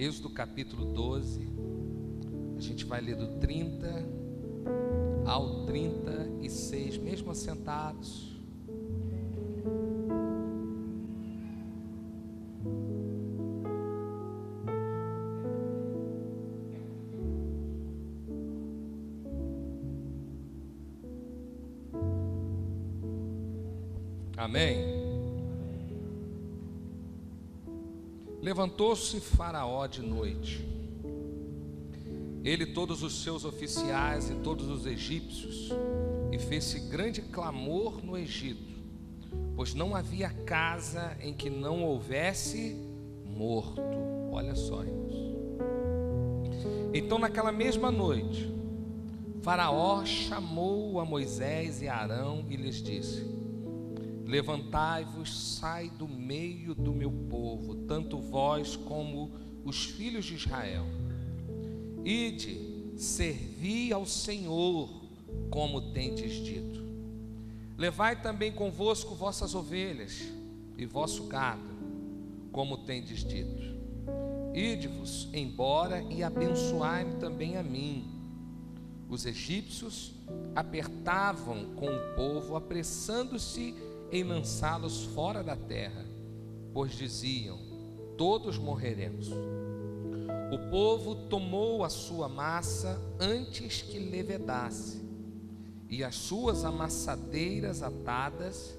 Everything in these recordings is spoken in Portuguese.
Êxodo capítulo 12, a gente vai ler do 30 ao 36, mesmo assentados. Amém? Levantou-se Faraó de noite, ele, todos os seus oficiais e todos os egípcios, e fez-se grande clamor no Egito, pois não havia casa em que não houvesse morto. Olha só, irmãos. Então, naquela mesma noite, Faraó chamou a Moisés e a Arão e lhes disse: levantai-vos, sai do meio do meu povo, tanto vós como os filhos de Israel. Ide, servi ao Senhor, como tendes dito. Levai também convosco vossas ovelhas e vosso gado, como tendes dito. Ide-vos embora e abençoai-me também a mim. Os egípcios apertavam com o povo, apressando-se em lançá-los fora da terra, pois diziam: todos morreremos. O povo tomou a sua massa antes que levedasse, e as suas amassadeiras atadas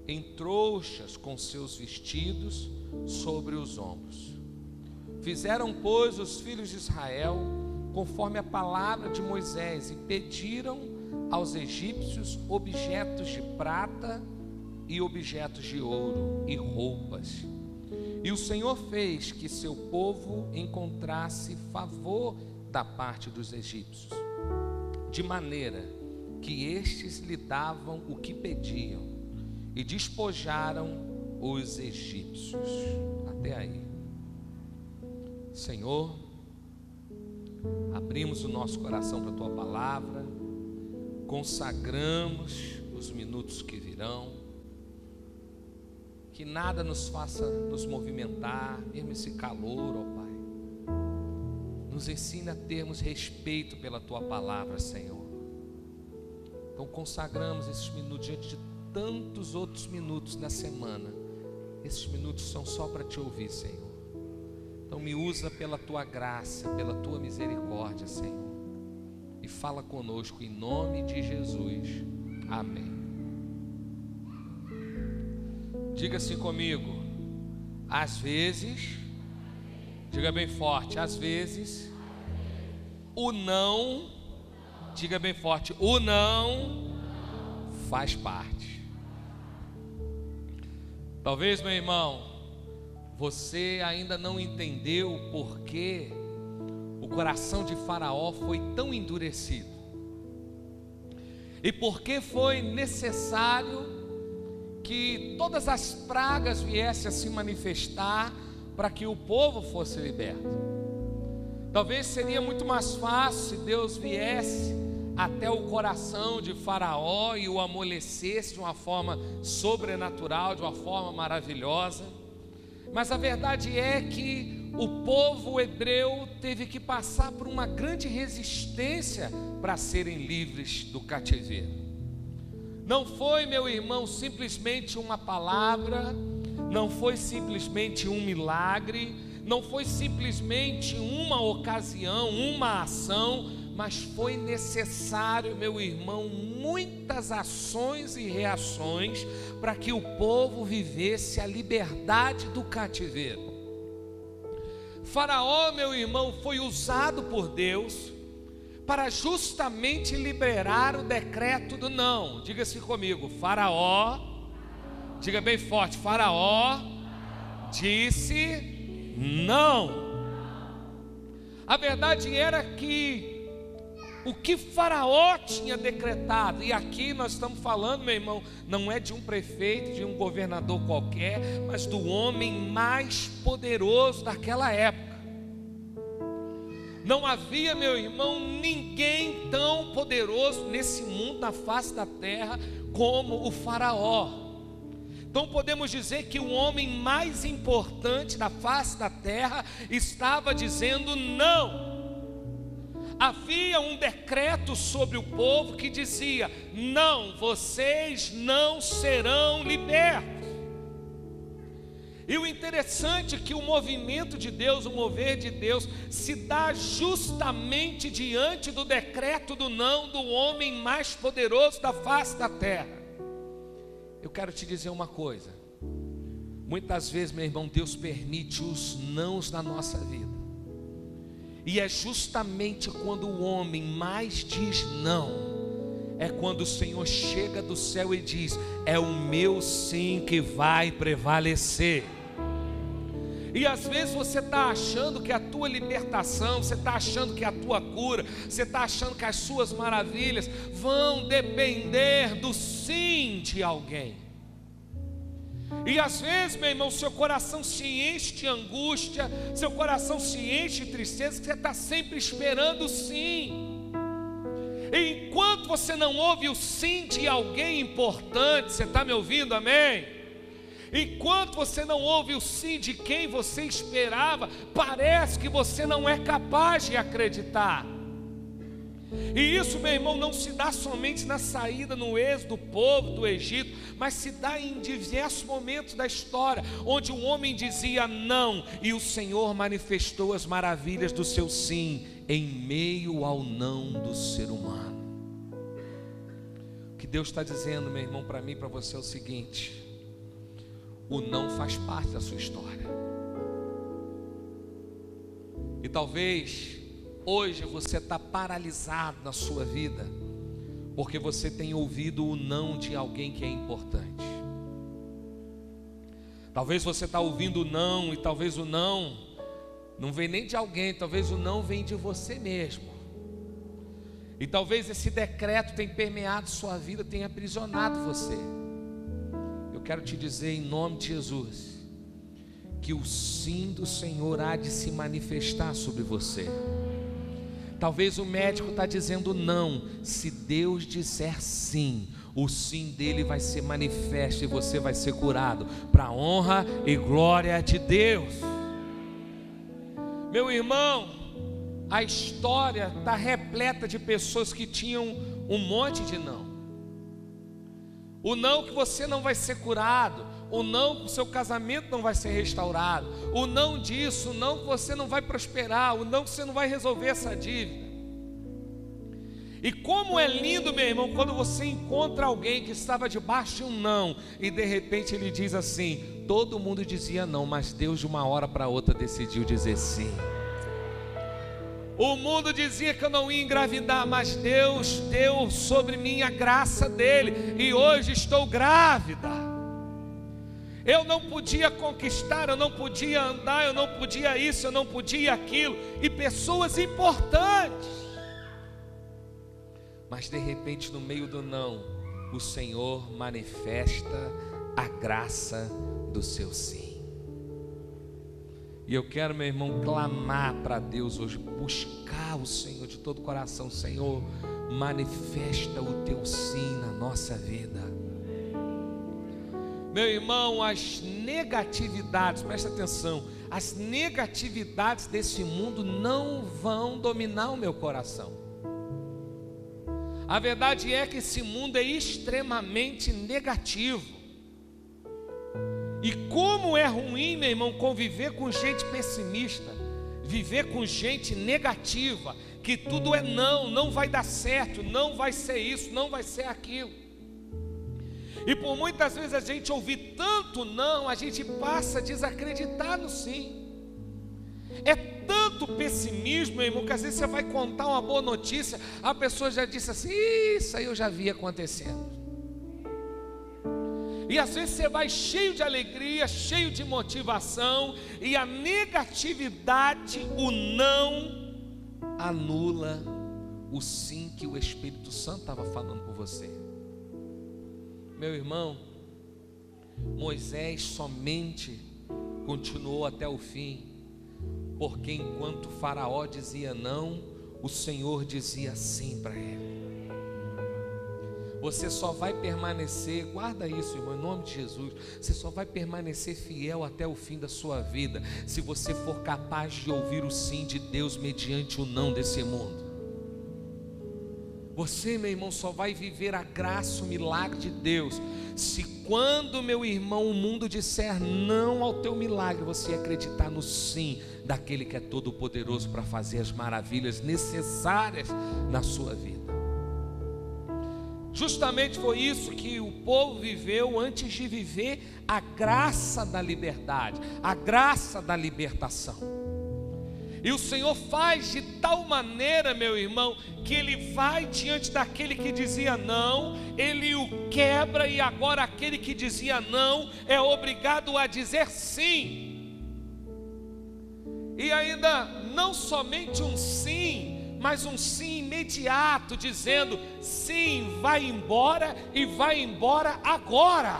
em trouxas com seus vestidos sobre os ombros. Fizeram, pois, os filhos de Israel conforme a palavra de Moisés, e pediram aos egípcios objetos de prata e objetos de ouro e roupas. E o Senhor fez que seu povo encontrasse favor da parte dos egípcios, de maneira que estes lhe davam o que pediam, e despojaram os egípcios. Até aí. Senhor, abrimos o nosso coração para a Tua palavra, consagramos os minutos que virão, que nada nos faça nos movimentar, mesmo esse calor, ó Pai. Nos ensina a termos respeito pela Tua palavra, Senhor. Então consagramos esses minutos diante de tantos outros minutos na semana. Esses minutos são só para Te ouvir, Senhor. Então me usa pela Tua graça, pela Tua misericórdia, Senhor. E fala conosco em nome de Jesus. Amém. Diga assim comigo: às vezes, diga bem forte, às vezes, o não, diga bem forte, o não faz parte. Talvez, meu irmão, você ainda não entendeu o porquê o coração de Faraó foi tão endurecido, e por que foi necessário que todas as pragas viessem a se manifestar para que o povo fosse liberto. Talvez seria muito mais fácil se Deus viesse até o coração de Faraó e o amolecesse de uma forma sobrenatural, de uma forma maravilhosa. Mas a verdade é que o povo hebreu teve que passar por uma grande resistência para serem livres do cativeiro. Não foi, meu irmão, simplesmente uma palavra, não foi simplesmente um milagre, não foi simplesmente uma ocasião, uma ação, mas foi necessário, meu irmão, muitas ações e reações para que o povo vivesse a liberdade do cativeiro. Faraó, meu irmão, foi usado por Deus para justamente liberar o decreto do não. Diga-se comigo: Faraó, diga bem forte, Faraó disse não. A verdade era que o que Faraó tinha decretado, e aqui nós estamos falando, meu irmão, não é de um prefeito, de um governador qualquer, mas do homem mais poderoso daquela época. Não havia, meu irmão, ninguém tão poderoso nesse mundo, na face da terra, como o Faraó. Então podemos dizer que o homem mais importante da face da terra estava dizendo não. Havia um decreto sobre o povo que dizia: não, vocês não serão libertos. E o interessante é que o movimento de Deus, o mover de Deus, se dá justamente diante do decreto do não do homem mais poderoso da face da terra. Eu quero te dizer uma coisa: muitas vezes, meu irmão, Deus permite os nãos na nossa vida, e é justamente quando o homem mais diz não, é quando o Senhor chega do céu e diz: é o meu sim que vai prevalecer. E às vezes você está achando que a tua libertação, você está achando que a tua cura, você está achando que as suas maravilhas vão depender do sim de alguém. E às vezes, meu irmão, seu coração se enche de angústia, seu coração se enche de tristeza, você está sempre esperando o sim. E enquanto você não ouve o sim de alguém importante, você está me ouvindo, amém? Enquanto você não ouve o sim de quem você esperava, parece que você não é capaz de acreditar. E isso, meu irmão, não se dá somente na saída, no êxodo do povo do Egito, mas se dá em diversos momentos da história, onde o homem dizia não, e o Senhor manifestou as maravilhas do seu sim, em meio ao não do ser humano. O que Deus está dizendo, meu irmão, para mim e para você é o seguinte: o não faz parte da sua história. E talvez hoje você está paralisado na sua vida, porque você tem ouvido o não de alguém que é importante. Talvez você está ouvindo o não, e talvez o não vem nem de alguém, talvez o não vem de você mesmo. E talvez esse decreto tenha permeado sua vida, tenha aprisionado você. Eu quero te dizer em nome de Jesus, que o sim do Senhor há de se manifestar sobre você. Talvez o médico está dizendo não, se Deus disser sim, o sim dele vai ser manifesto e você vai ser curado, para a honra e glória de Deus. Meu irmão, a história está repleta de pessoas que tinham um monte de não. O não que você não vai ser curado, o não que o seu casamento não vai ser restaurado, o não disso, o não que você não vai prosperar, o não que você não vai resolver essa dívida. E como é lindo, meu irmão, quando você encontra alguém que estava debaixo de um não, e de repente ele diz assim: todo mundo dizia não, mas Deus de uma hora para outra decidiu dizer sim. O mundo dizia que eu não ia engravidar, mas Deus deu sobre mim a graça dele, e hoje estou grávida. Eu não podia conquistar, eu não podia andar, eu não podia isso, eu não podia aquilo, e pessoas importantes. Mas de repente, no meio do não, o Senhor manifesta a graça do seu sim. E eu quero, meu irmão, clamar para Deus hoje, buscar o Senhor de todo o coração. Senhor, manifesta o teu sim na nossa vida. Meu irmão, as negatividades, presta atenção, as negatividades desse mundo não vão dominar o meu coração. A verdade é que esse mundo é extremamente negativo. E como é ruim, meu irmão, conviver com gente pessimista, viver com gente negativa, que tudo é não, não vai dar certo, não vai ser isso, não vai ser aquilo. E por muitas vezes a gente ouvir tanto não, a gente passa a desacreditar no sim. É tanto pessimismo, meu irmão, que às vezes você vai contar uma boa notícia, a pessoa já disse assim: isso aí eu já vi acontecendo. E às vezes você vai cheio de alegria, cheio de motivação, e a negatividade, o não, anula o sim que o Espírito Santo estava falando com você. Meu irmão, Moisés somente continuou até o fim, porque enquanto Faraó dizia não, o Senhor dizia sim para ele. Você só vai permanecer, guarda isso, irmão, em nome de Jesus. Você só vai permanecer fiel até o fim da sua vida se você for capaz de ouvir o sim de Deus mediante o não desse mundo. Você, meu irmão, só vai viver a graça, o milagre de Deus se quando, meu irmão, o mundo disser não ao teu milagre, você acreditar no sim daquele que é todo poderoso para fazer as maravilhas necessárias na sua vida. Justamente foi isso que o povo viveu antes de viver a graça da liberdade, a graça da libertação. E o Senhor faz de tal maneira, meu irmão, que Ele vai diante daquele que dizia não, Ele o quebra, e agora aquele que dizia não é obrigado a dizer sim. E ainda não somente um sim, mas um sim imediato, dizendo: sim, vai embora, e vai embora agora.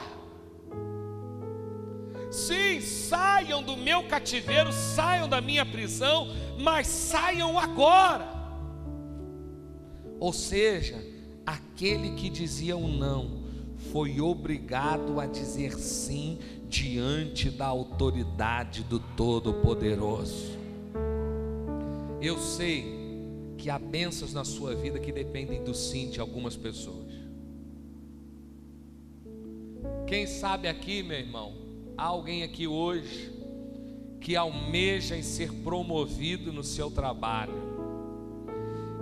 Sim, saiam do meu cativeiro, saiam da minha prisão, mas saiam agora. Ou seja, aquele que dizia um não foi obrigado a dizer sim diante da autoridade do Todo-Poderoso. Eu sei que há bênçãos na sua vida que dependem do sim de algumas pessoas. Quem sabe aqui, meu irmão, há alguém aqui hoje que almeja em ser promovido no seu trabalho.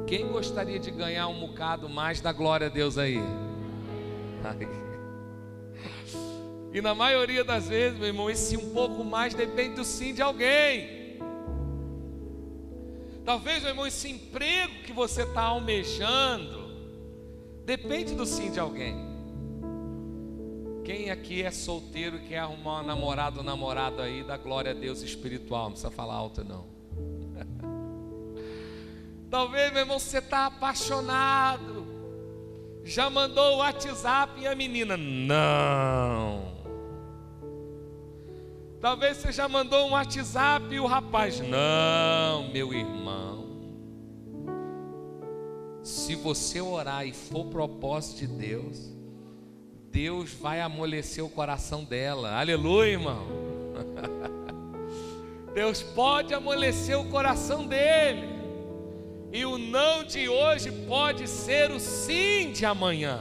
Quem gostaria de ganhar um bocado mais da glória a Deus aí? E na maioria das vezes, meu irmão, esse um pouco mais depende do sim de alguém. Talvez, meu irmão, esse emprego que você está almejando depende do sim de alguém. Quem aqui é solteiro e quer arrumar um namorado ou namorada aí, dá glória a Deus espiritual, não precisa falar alto não. Talvez, meu irmão, você está apaixonado, já mandou o WhatsApp e a menina, não. Talvez você já mandou um WhatsApp e o rapaz, não, meu irmão. Se você orar e for propósito de Deus, Deus vai amolecer o coração dela. Aleluia, irmão. Deus pode amolecer o coração dele. E o não de hoje pode ser o sim de amanhã.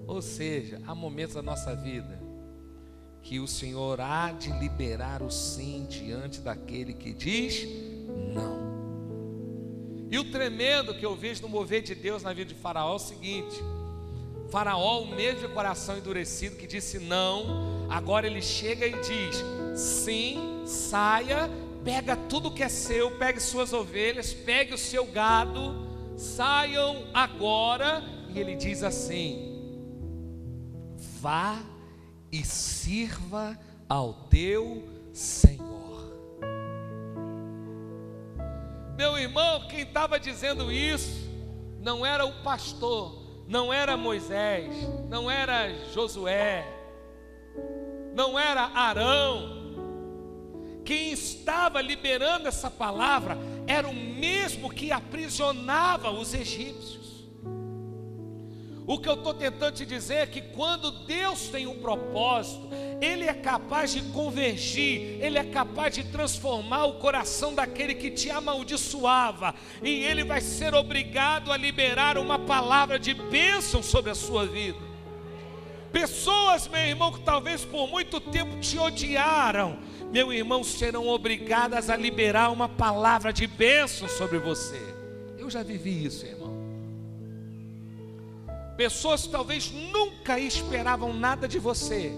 Ou seja, há momentos da nossa vida que o Senhor há de liberar o sim diante daquele que diz não. E o tremendo que eu vejo no mover de Deus na vida de Faraó é o seguinte: Faraó, o mesmo de coração endurecido que disse não, agora ele chega e diz sim, saia, pega tudo que é seu, pegue suas ovelhas, pegue o seu gado, saiam agora. E ele diz assim: vá e sirva ao teu Senhor. Meu irmão, quem estava dizendo isso não era o pastor, não era Moisés, não era Josué, não era Arão. Quem estava liberando essa palavra era o mesmo que aprisionava os egípcios. O que eu estou tentando te dizer é que quando Deus tem um propósito, Ele é capaz de convergir, Ele é capaz de transformar o coração daquele que te amaldiçoava, e Ele vai ser obrigado a liberar uma palavra de bênção sobre a sua vida. Pessoas, meu irmão, que talvez por muito tempo te odiaram, meu irmão, serão obrigadas a liberar uma palavra de bênção sobre você. Eu já vivi isso, irmão. Pessoas que talvez nunca esperavam nada de você,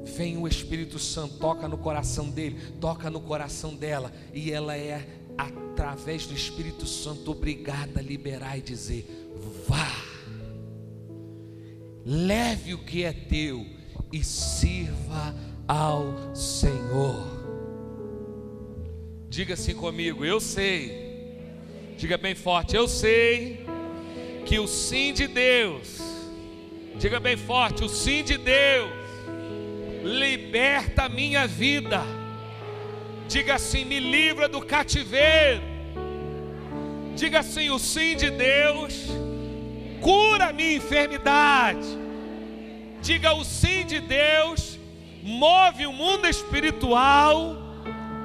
vem o Espírito Santo, toca no coração dele, toca no coração dela, e ela é, através do Espírito Santo, obrigada a liberar e dizer: vá, leve o que é teu e sirva ao Senhor. Diga assim comigo: eu sei. Diga bem forte: eu sei que o sim de Deus, diga bem forte, o sim de Deus liberta a minha vida. Diga assim: me livra do cativeiro. Diga assim: o sim de Deus cura a minha enfermidade. Diga: o sim de Deus move o mundo espiritual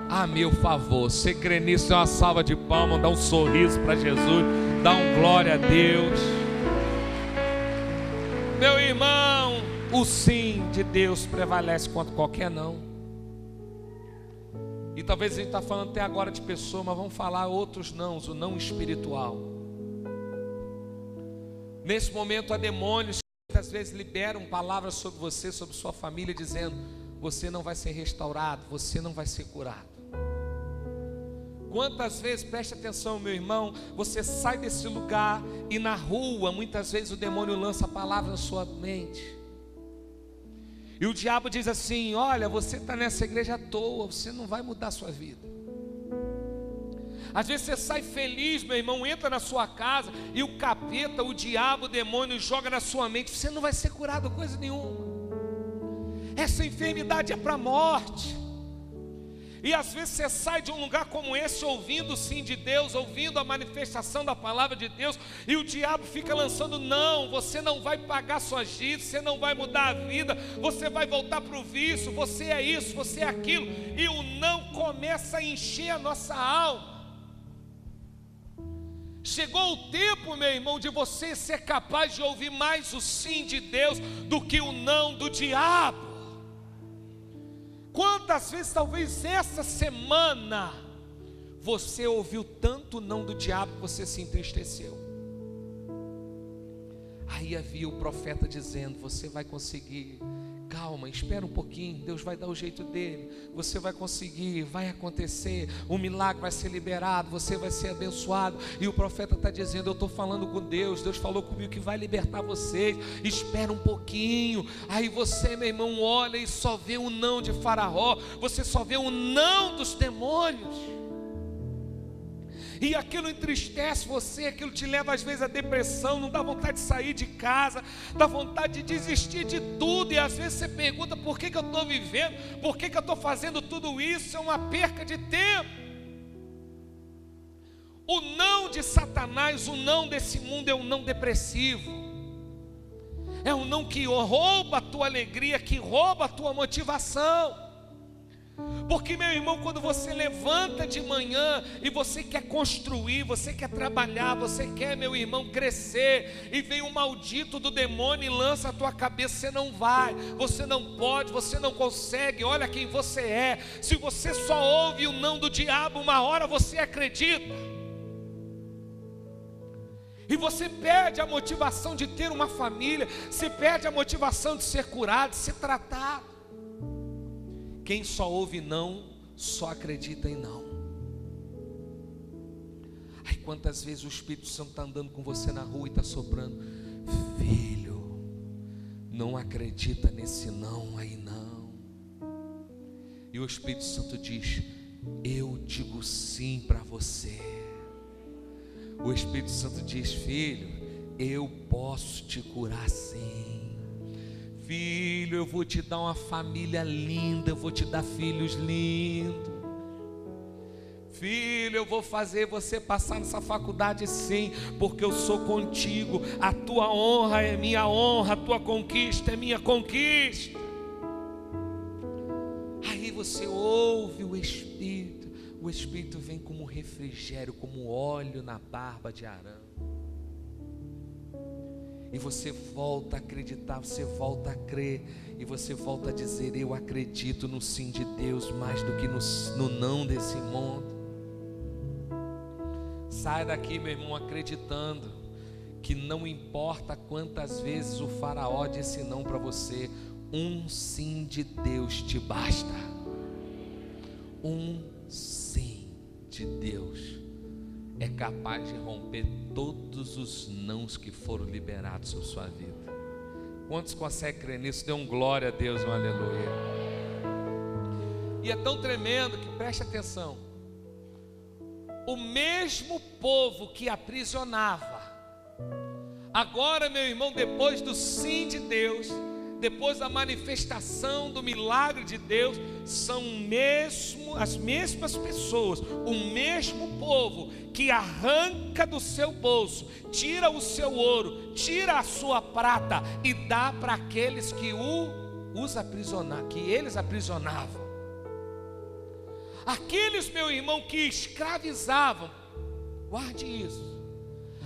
a meu favor. Você crê nisso? Dá uma salva de palmas, dá um sorriso para Jesus, dá um glória a Deus. Meu irmão, o sim de Deus prevalece contra qualquer não. E talvez a gente está falando até agora de pessoa, mas vamos falar outros nãos, o não espiritual. Nesse momento há demônios que muitas vezes liberam palavras sobre você, sobre sua família, dizendo: você não vai ser restaurado, você não vai ser curado. Quantas vezes, preste atenção, meu irmão, você sai desse lugar e na rua, muitas vezes o demônio lança palavras na sua mente. E o diabo diz assim: olha, você está nessa igreja à toa, você não vai mudar a sua vida. Às vezes você sai feliz, meu irmão, entra na sua casa e o capeta, o diabo, o demônio joga na sua mente: você não vai ser curado coisa nenhuma. Essa enfermidade é para a morte. E às vezes você sai de um lugar como esse ouvindo o sim de Deus, ouvindo a manifestação da palavra de Deus, e o diabo fica lançando: não, você não vai pagar suas dívidas, você não vai mudar a vida, você vai voltar para o vício, você é isso, você é aquilo. E o não começa a encher a nossa alma. Chegou o tempo, meu irmão, de você ser capaz de ouvir mais o sim de Deus do que o não do diabo. Quantas vezes, talvez essa semana, você ouviu tanto não do diabo que você se entristeceu? Aí havia o profeta dizendo: você vai conseguir, calma, espera um pouquinho, Deus vai dar o jeito dele, você vai conseguir, vai acontecer, o milagre vai ser liberado, você vai ser abençoado. E o profeta está dizendo: eu estou falando com Deus, Deus falou comigo que vai libertar vocês, espera um pouquinho. Aí você, meu irmão, olha e só vê o não de Faraó, você só vê o não dos demônios. E aquilo entristece você, aquilo te leva às vezes à depressão, não dá vontade de sair de casa, dá vontade de desistir de tudo. E às vezes você pergunta: por que eu estou vivendo? Por que eu estou fazendo tudo isso? É uma perca de tempo. O não de Satanás, o não desse mundo é um não depressivo. É um não que rouba a tua alegria, que rouba a tua motivação. Porque, meu irmão, quando você levanta de manhã e você quer construir, você quer trabalhar, você quer, meu irmão, crescer, e vem o maldito do demônio e lança a tua cabeça: você não vai, você não pode, você não consegue, olha quem você é. Se você só ouve o não do diabo, uma hora você acredita. E você perde a motivação de ter uma família, você perde a motivação de ser curado, de ser tratado. Quem só ouve não, só acredita em não. Ai, quantas vezes o Espírito Santo está andando com você na rua e está soprando: filho, não acredita nesse não aí não. E o Espírito Santo diz: eu digo sim para você. O Espírito Santo diz: filho, eu posso te curar sim. Filho, eu vou te dar uma família linda, eu vou te dar filhos lindos. Filho, eu vou fazer você passar nessa faculdade sim, porque eu sou contigo. A tua honra é minha honra, a tua conquista é minha conquista. Aí você ouve o Espírito vem como refrigério, como óleo na barba de Arão. E você volta a acreditar, você volta a crer, e você volta a dizer: eu acredito no sim de Deus mais do que no não desse mundo. Sai daqui, meu irmão, acreditando que não importa quantas vezes o Faraó disse não para você, um sim de Deus te basta. Um sim de Deus é capaz de romper todos os nãos que foram liberados sobre sua vida. Quantos conseguem crer nisso? Dê um glória a Deus, um aleluia. E é tão tremendo que, preste atenção, o mesmo povo que aprisionava, agora, meu irmão, depois do sim de Deus, depois da manifestação do milagre de Deus, são as mesmas pessoas, o mesmo povo que arranca do seu bolso, tira o seu ouro, tira a sua prata e dá para aqueles que eles aprisionavam. Aqueles, meu irmão, que escravizavam, guarde isso.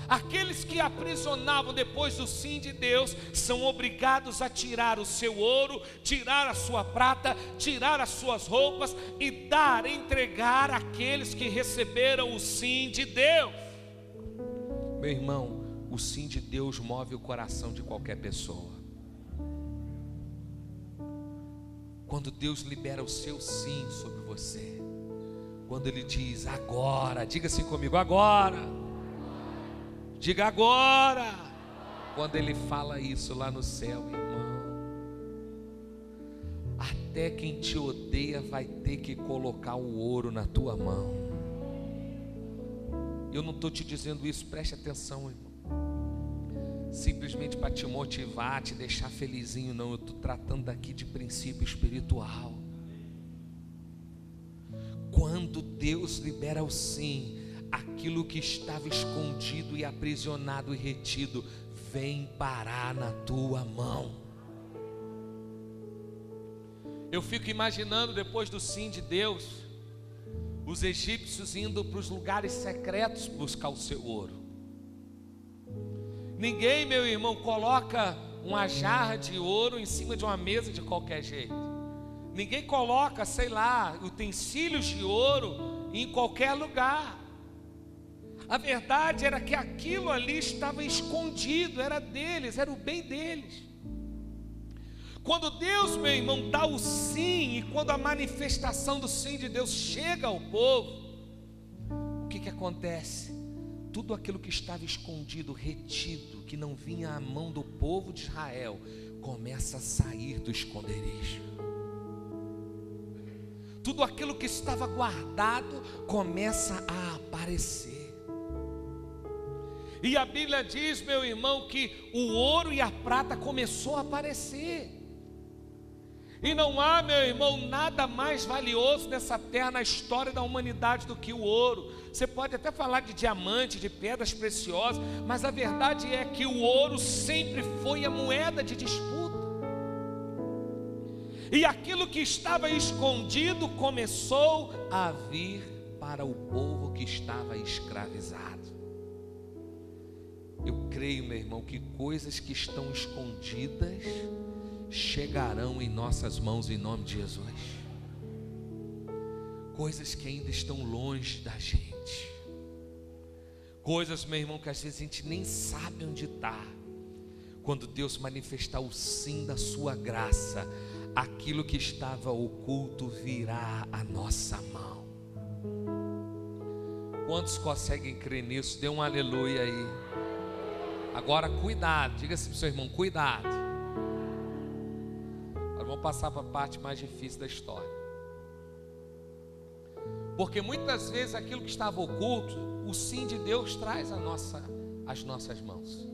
Aqueles que aprisionavam depois do sim de Deus são obrigados a tirar o seu ouro, tirar a sua prata, tirar as suas roupas e entregar àqueles que receberam o sim de Deus. Meu irmão, o sim de Deus move o coração de qualquer pessoa. Quando Deus libera o seu sim sobre você, quando Ele diz agora, diga assim comigo, agora. Diga agora. Quando Ele fala isso lá no céu, irmão, até quem te odeia vai ter que colocar o ouro na tua mão. Eu não estou te dizendo isso, preste atenção, irmão, simplesmente para te motivar, te deixar felizinho, não. Eu estou tratando aqui de princípio espiritual. Quando Deus libera o sim, aquilo que estava escondido e aprisionado e retido vem parar na tua mão. Eu fico imaginando, depois do sim de Deus, os egípcios indo para os lugares secretos buscar o seu ouro. Ninguém, meu irmão, coloca uma jarra de ouro em cima de uma mesa de qualquer jeito. Ninguém coloca, sei lá, utensílios de ouro em qualquer lugar. A verdade era que aquilo ali estava escondido, era deles, era o bem deles. Quando Deus, meu irmão, dá o sim, e quando a manifestação do sim de Deus chega ao povo, o que acontece? Tudo aquilo que estava escondido, retido, que não vinha à mão do povo de Israel, começa a sair do esconderijo. Tudo aquilo que estava guardado começa a aparecer. E a Bíblia diz, meu irmão, que o ouro e a prata começou a aparecer. E não há, meu irmão, nada mais valioso nessa terra, na história da humanidade, do que o ouro. Você pode até falar de diamante, de pedras preciosas, mas a verdade é que o ouro sempre foi a moeda de disputa. E aquilo que estava escondido começou a vir para o povo que estava escravizado. Eu creio, meu irmão, que coisas que estão escondidas chegarão em nossas mãos em nome de Jesus. Coisas que ainda estão longe da gente. Coisas, meu irmão, que às vezes a gente nem sabe onde está. Quando Deus manifestar o sim da sua graça, aquilo que estava oculto virá à nossa mão. Quantos conseguem crer nisso? Dê um aleluia aí. Agora cuidado, diga assim para o seu irmão, cuidado. Agora vamos passar para a parte mais difícil da história. Porque muitas vezes aquilo que estava oculto, o sim de Deus traz às nossas mãos.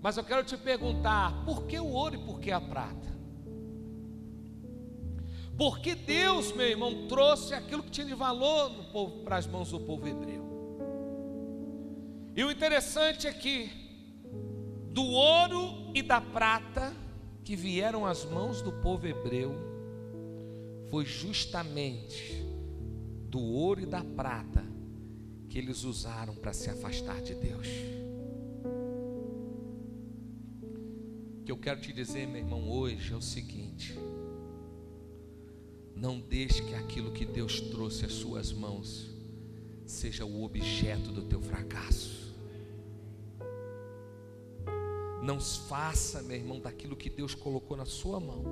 Mas eu quero te perguntar, por que o ouro e por que a prata? Porque Deus, meu irmão, trouxe aquilo que tinha de valor para as mãos do povo hebreu. E o interessante é que do ouro e da prata que vieram às mãos do povo hebreu, foi justamente do ouro e da prata que eles usaram para se afastar de Deus. O que eu quero te dizer, meu irmão, hoje é o seguinte: não deixe que aquilo que Deus trouxe às suas mãos seja o objeto do teu fracasso. Não faça, meu irmão, daquilo que Deus colocou na sua mão.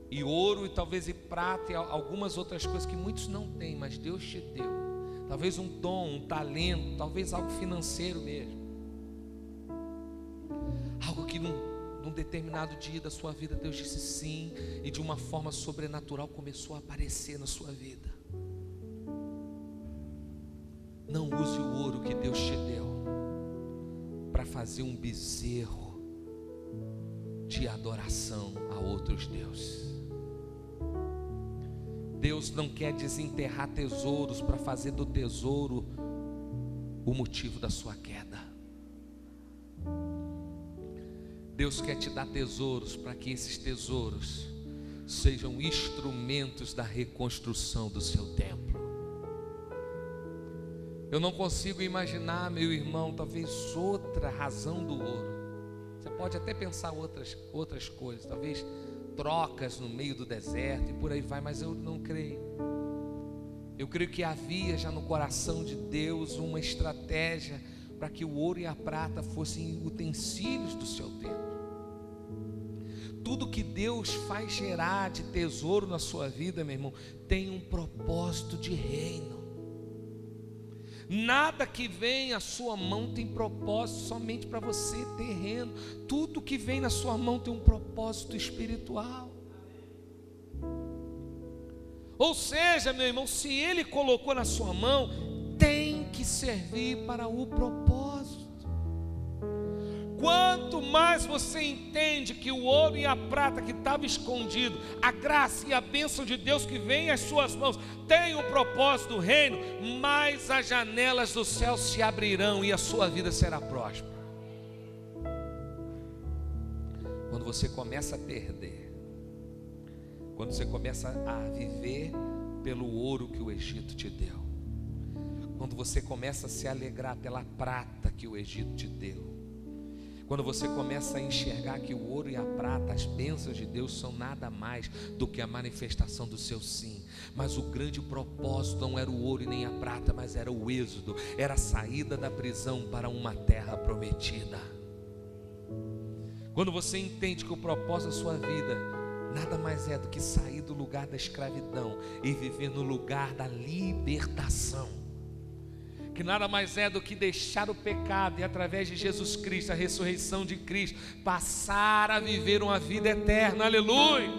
E ouro e talvez e prata e algumas outras coisas que muitos não têm, mas Deus te deu. Talvez um dom, um talento, talvez algo financeiro mesmo. Algo que num determinado dia da sua vida Deus disse sim, e de uma forma sobrenatural começou a aparecer na sua vida. Não use o ouro que Deus te deu para fazer um bezerro de adoração a outros deuses. Deus não quer desenterrar tesouros para fazer do tesouro o motivo da sua queda. Deus quer te dar tesouros para que esses tesouros sejam instrumentos da reconstrução do seu templo. Eu não consigo imaginar, meu irmão, talvez outra razão do ouro. Você pode até pensar outras coisas, talvez trocas no meio do deserto e por aí vai, mas eu não creio. Eu creio que havia já no coração de Deus uma estratégia para que o ouro e a prata fossem utensílios do seu templo. Tudo que Deus faz gerar de tesouro na sua vida, meu irmão, tem um propósito de reino. Nada que vem à sua mão tem propósito somente para você terreno. Tudo que vem na sua mão tem um propósito espiritual. Ou seja, meu irmão, se Ele colocou na sua mão, tem que servir para o propósito. Quanto mais você entende que o ouro e a prata que estava escondido, a graça e a bênção de Deus que vem às suas mãos, tem o propósito do reino, mais as janelas do céu se abrirão e a sua vida será próspera. Quando você começa a perder, quando você começa a viver pelo ouro que o Egito te deu, quando você começa a se alegrar pela prata que o Egito te deu, quando você começa a enxergar que o ouro e a prata, as bênçãos de Deus, são nada mais do que a manifestação do seu sim. Mas o grande propósito não era o ouro e nem a prata, mas era o êxodo, era a saída da prisão para uma terra prometida. Quando você entende que o propósito da sua vida nada mais é do que sair do lugar da escravidão e viver no lugar da libertação, que nada mais é do que deixar o pecado e através de Jesus Cristo, a ressurreição de Cristo, passar a viver uma vida eterna, aleluia.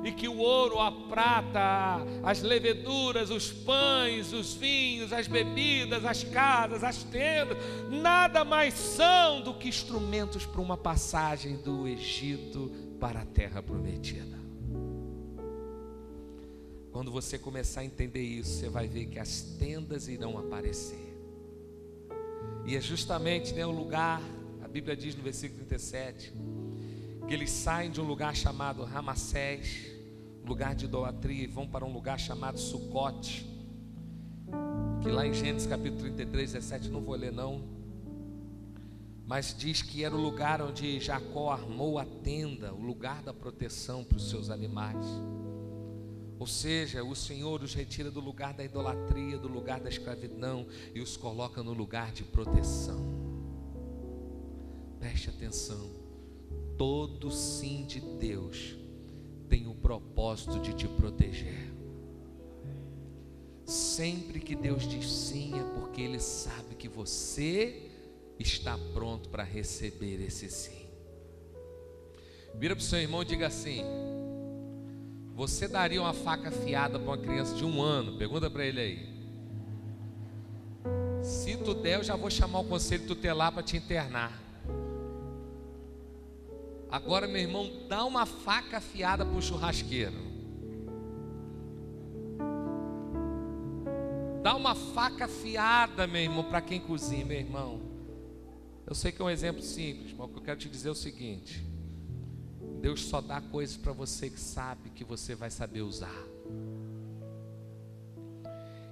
E que o ouro, a prata, as leveduras, os pães, os vinhos, as bebidas, as casas, as tendas, nada mais são do que instrumentos para uma passagem do Egito para a terra prometida. Quando você começar a entender isso, você vai ver que as tendas irão aparecer. E é justamente o lugar, a Bíblia diz no versículo 37, que eles saem de um lugar chamado Ramassés, lugar de idolatria, e vão para um lugar chamado Sucote, que lá em Gênesis capítulo 33, 17, não vou ler não, mas diz que era o lugar onde Jacó armou a tenda, o lugar da proteção para os seus animais. Ou seja, o Senhor os retira do lugar da idolatria, do lugar da escravidão e os coloca no lugar de proteção. Preste atenção, todo sim de Deus tem o propósito de te proteger. Sempre que Deus diz sim é porque Ele sabe que você está pronto para receber esse sim. Vira para o seu irmão e diga assim: você daria uma faca afiada para uma criança de 1 ano? Pergunta para ele aí. Se tu der, eu já vou chamar o conselho tutelar para te internar. Agora, meu irmão, dá uma faca afiada para o churrasqueiro. Dá uma faca afiada, meu irmão, para quem cozinha, meu irmão. Eu sei que é um exemplo simples, mas o que eu quero te dizer é o seguinte: Deus só dá coisas para você que sabe que você vai saber usar.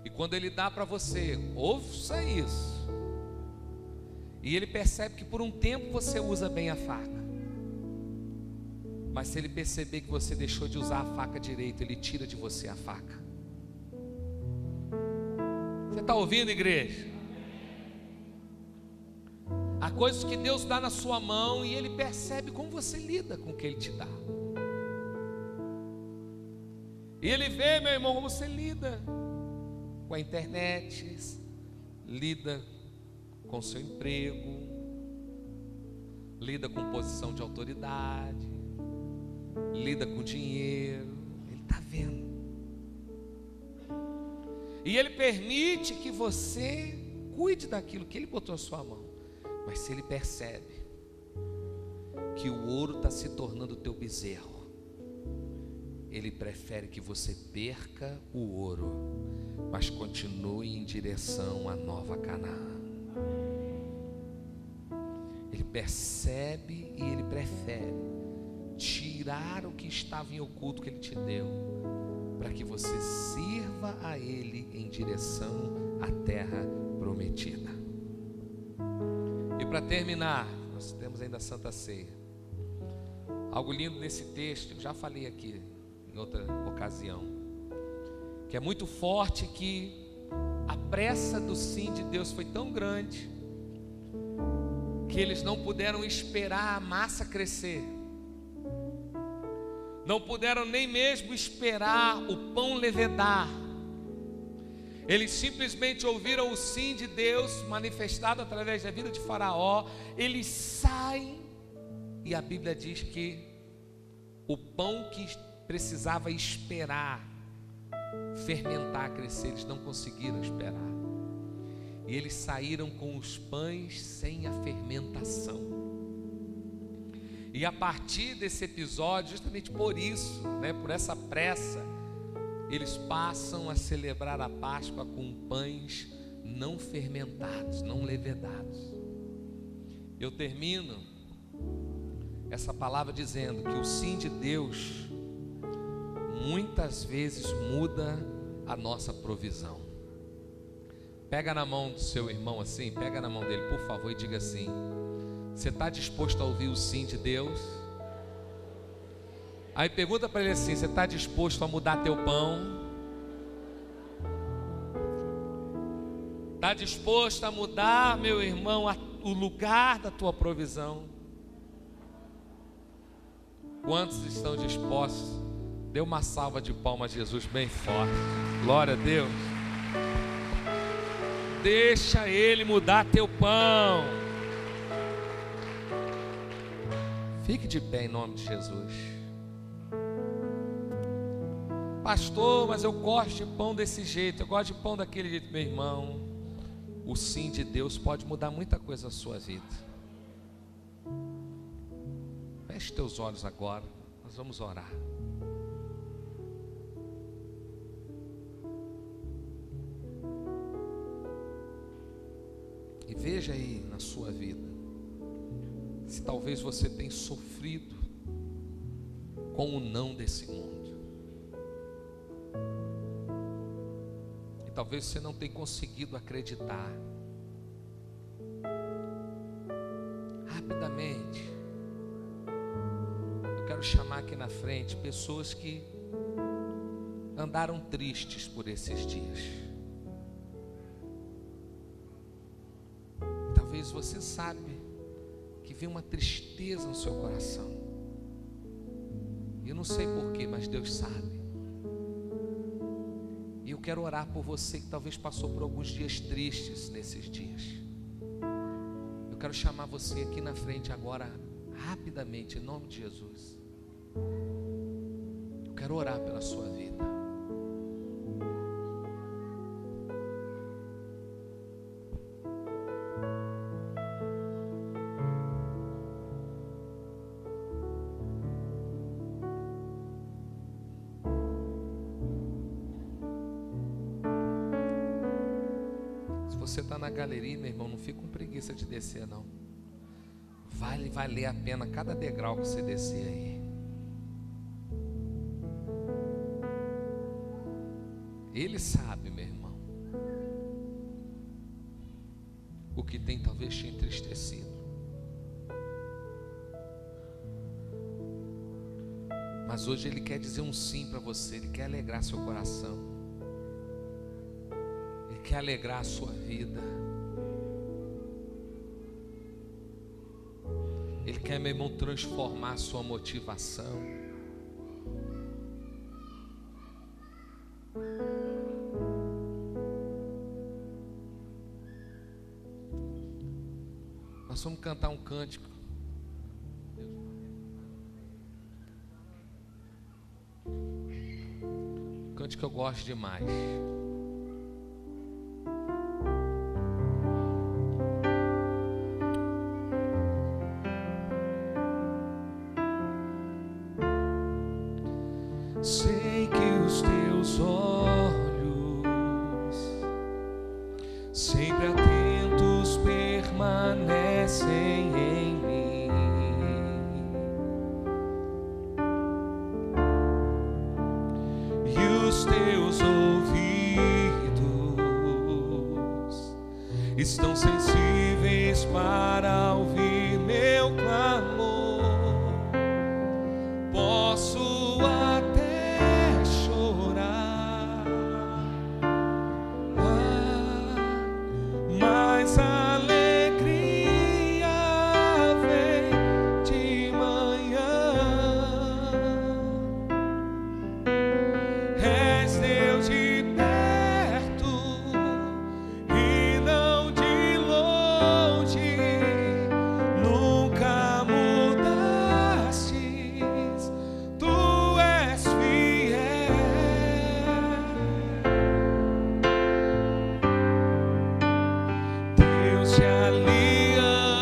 E quando Ele dá para você, ouça isso, e Ele percebe que por um tempo você usa bem a faca, mas se Ele perceber que você deixou de usar a faca direito, Ele tira de você a faca. Você está ouvindo, igreja? Há coisas que Deus dá na sua mão e Ele percebe como você lida com o que Ele te dá. E Ele vê, meu irmão, como você lida com a internet, lida com o seu emprego, lida com posição de autoridade, lida com dinheiro. Ele está vendo. E Ele permite que você cuide daquilo que Ele botou na sua mão. Mas se Ele percebe que o ouro está se tornando o teu bezerro. Ele prefere que você perca o ouro, mas continue em direção à nova Canaã. Ele percebe e ele prefere tirar o que estava em oculto que ele te deu, para que você sirva a ele em direção à terra prometida. E para terminar, nós temos ainda a Santa Ceia. Algo lindo nesse texto, eu já falei aqui em outra ocasião, que é muito forte, que a pressa do sim de Deus foi tão grande que eles não puderam esperar a massa crescer, não puderam nem mesmo esperar o pão levedar. Eles simplesmente ouviram o sim de Deus manifestado através da vida de Faraó. Eles saem e a Bíblia diz que o pão que precisava esperar fermentar, crescer, eles não conseguiram esperar. E eles saíram com os pães sem a fermentação. E a partir desse episódio, justamente por isso, por essa pressa, eles passam a celebrar a Páscoa com pães não fermentados, não levedados. Eu termino essa palavra dizendo que o sim de Deus muitas vezes muda a nossa provisão. Pega na mão do seu irmão assim, pega na mão dele, por favor, e diga assim: você está disposto a ouvir o sim de Deus? Aí pergunta para ele assim: você está disposto a mudar teu pão? Está disposto a mudar, meu irmão, o lugar da tua provisão? Quantos estão dispostos? Dê uma salva de palmas a Jesus bem forte. Glória a Deus. Deixa Ele mudar teu pão. Fique de pé em nome de Jesus. Pastor, mas eu gosto de pão desse jeito, eu gosto de pão daquele jeito. Meu irmão, o sim de Deus pode mudar muita coisa na sua vida. Feche teus olhos agora, nós vamos orar. E veja aí na sua vida, se talvez você tenha sofrido com o não desse mundo. E talvez você não tenha conseguido acreditar. Rapidamente, eu quero chamar aqui na frente pessoas que andaram tristes por esses dias. Talvez você sabe que vem uma tristeza no seu coração. Eu não sei porquê, mas Deus sabe. E eu quero orar por você que talvez passou por alguns dias tristes nesses dias. Eu quero chamar você aqui na frente agora, rapidamente, em nome de Jesus. Eu quero orar pela sua vida. Você está na galeria, meu irmão, não fica com preguiça de descer, não. Vai valer a pena cada degrau que você descer aí. Ele sabe, meu irmão, o que tem talvez te entristecido. Mas hoje Ele quer dizer um sim para você. Ele quer alegrar seu coração. Quer alegrar a sua vida. Ele quer, meu irmão, transformar a sua motivação. Nós vamos cantar um cântico. Um cântico que eu gosto demais. estão sensíveis para ouvir meu clamor. Posso até chorar, mas a alegria vem de manhã. És Deus de perto e não de longe, nunca mudastes, tu és fiel. Deus de aliança,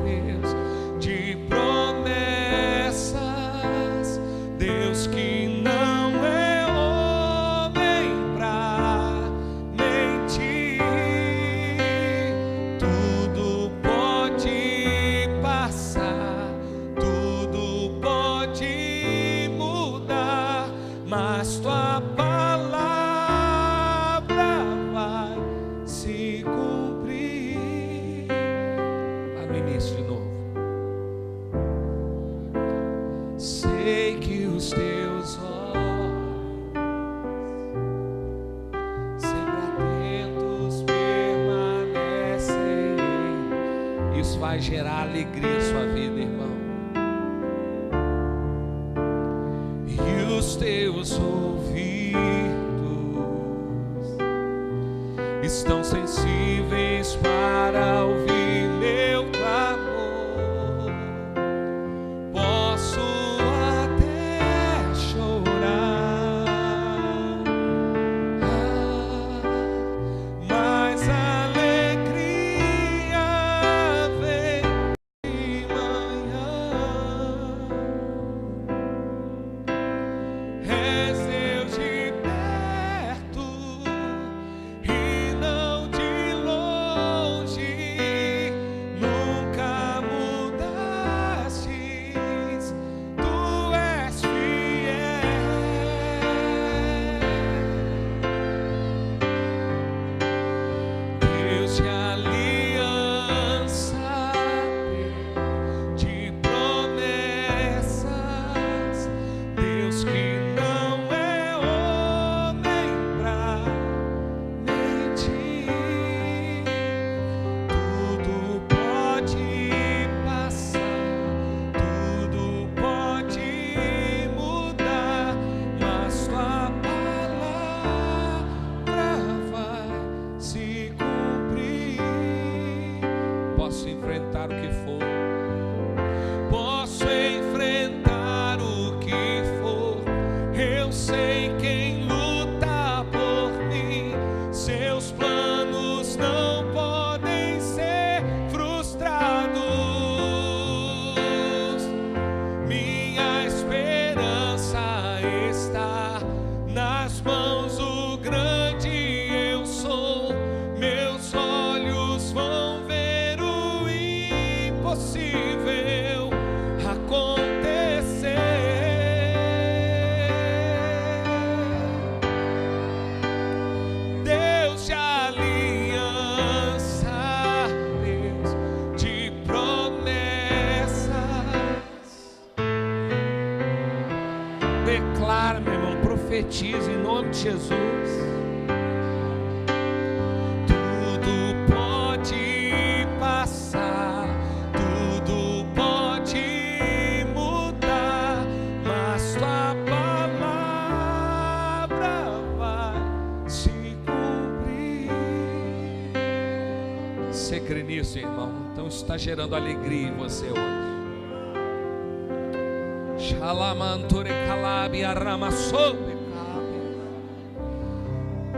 Deus de promessas, Deus que não é homem pra mentir. Tudo pode passar, tudo pode mudar, mas tua palavra vai se cumprir. Lá no início de novo. Sei que os teus olhos sempre atentos permanecem. Isso vai gerar alegria em sua vida, irmão. E os teus ouvidos estão sensíveis para ouvir meu clamor. Posso até chorar, mas a alegria vem de manhã. És Deus de perto e não de longe, nunca mudastes, tu és fiel. Deus de aliança, Deus de promessas, Deus que não é homem pra mentir. Tudo pode passar, tudo pode mudar, mas tua palavra vai se cumprir. Posso enfrentar o que for, posso enfrentar o que for. Eu sei quem luta por mim. Seus planos não podem ser frustrados. Minha esperança está nas mãos do grande eu sou. Meus olhos vão ver o impossível acontecer. Deus de aliança, Deus de promessas. Declara, meu irmão, profetiza em nome de Jesus. Tudo pode passar, tudo pode mudar, mas tua palavra vai se cumprir. Você crê nisso, irmão? Então isso está gerando alegria em você hoje. Shalamantore calabi arramasobe.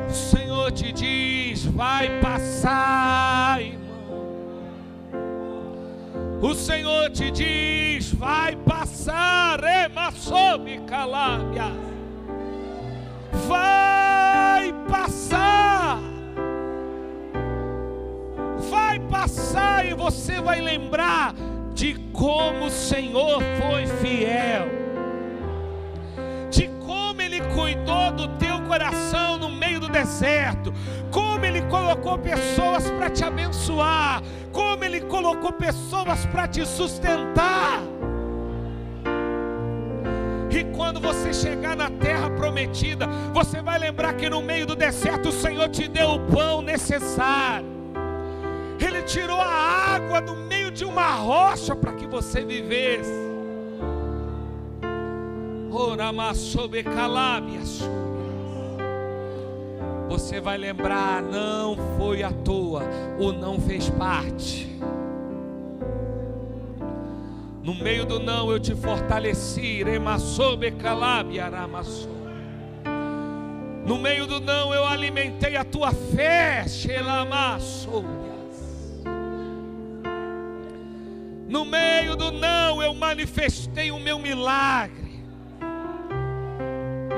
O Senhor te diz, vai passar, irmão. O Senhor te diz, vai passar, emasobe calabia. Vai passar. Vai passar e você vai lembrar de como o Senhor foi fiel, de como Ele cuidou do teu coração no meio do deserto, como Ele colocou pessoas para te abençoar, como Ele colocou pessoas para te sustentar. E quando você chegar na terra prometida, você vai lembrar que no meio do deserto o Senhor te deu o pão necessário. Ele tirou a água do meio de uma rocha para que você vivesse. Você vai lembrar, não foi à toa, o não fez parte. No meio do não eu te fortaleci. No meio do não eu alimentei a tua fé. No meio do não eu manifestei o meu milagre.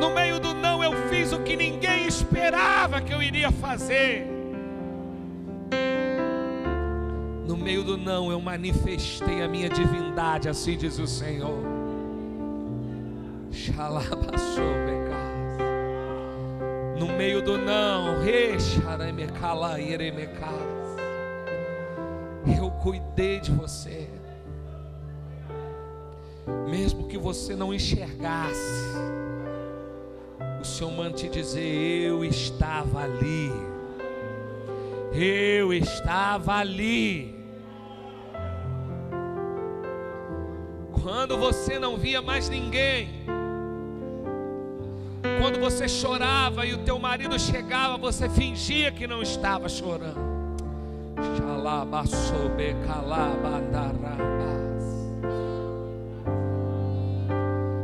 No meio do não eu fiz o que ninguém esperava que eu iria fazer. No meio do não eu manifestei a minha divindade, assim diz o Senhor. No meio do não, eu cuidei de você. Mesmo que você não enxergasse, o Senhor manda te dizer: eu estava ali. Eu estava ali. Quando você não via mais ninguém, quando você chorava e o teu marido chegava, você fingia que não estava chorando.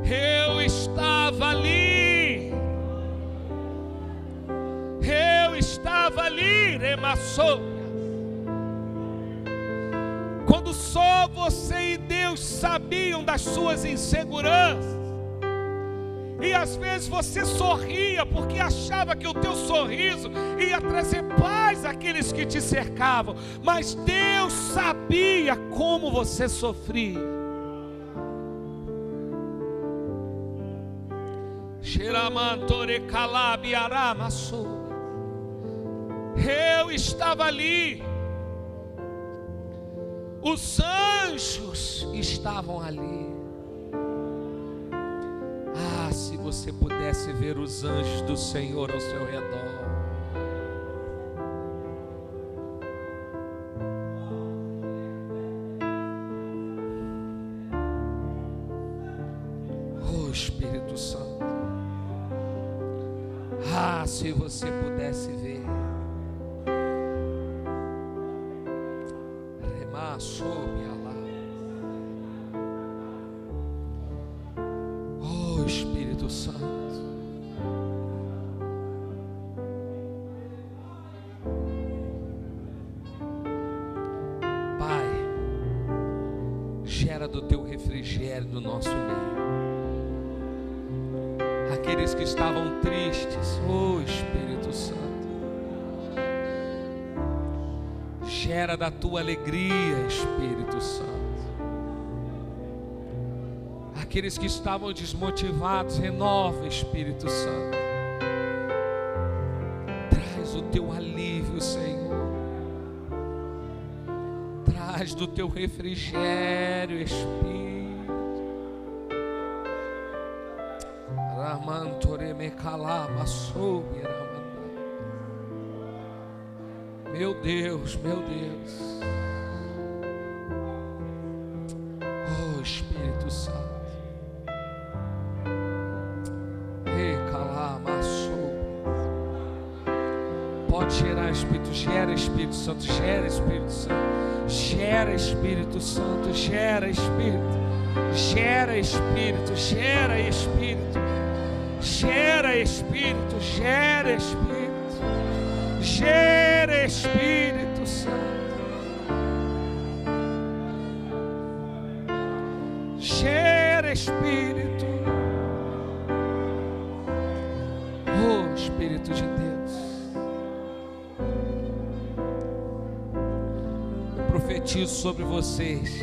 Eu estava ali. Eu estava ali, remassou. Quando só você e Deus sabiam das suas inseguranças, e às vezes você sorria porque achava que o teu sorriso ia trazer paz àqueles que te cercavam, mas Deus sabia como você sofria. Eu estava ali. Os anjos estavam ali. Ah, se você pudesse ver os anjos do Senhor ao seu redor. Oh, Espírito Santo. Ah, se você pudesse ver. Oh, Espírito Santo. Pai, gera do teu refrigério no nosso meio. Aqueles que estavam tristes, oh Espírito Santo, gera da tua alegria, Espírito Santo. Aqueles que estavam desmotivados, renova, Espírito Santo. Traz o teu alívio, Senhor. Traz do teu refrigério, Espírito. Meu Deus, meu Deus. Oh, Espírito Santo. Pode gerar, Espírito, gera, Espírito Santo, gera, Espírito Santo, gera, Espírito Santo, gera, Espírito, gera, Espírito, gera, Espírito, gera, Espírito, gera, Espírito, gera, Espírito Santo, gera, Espírito. Oh, Espírito de Deus. Profetizo sobre vocês,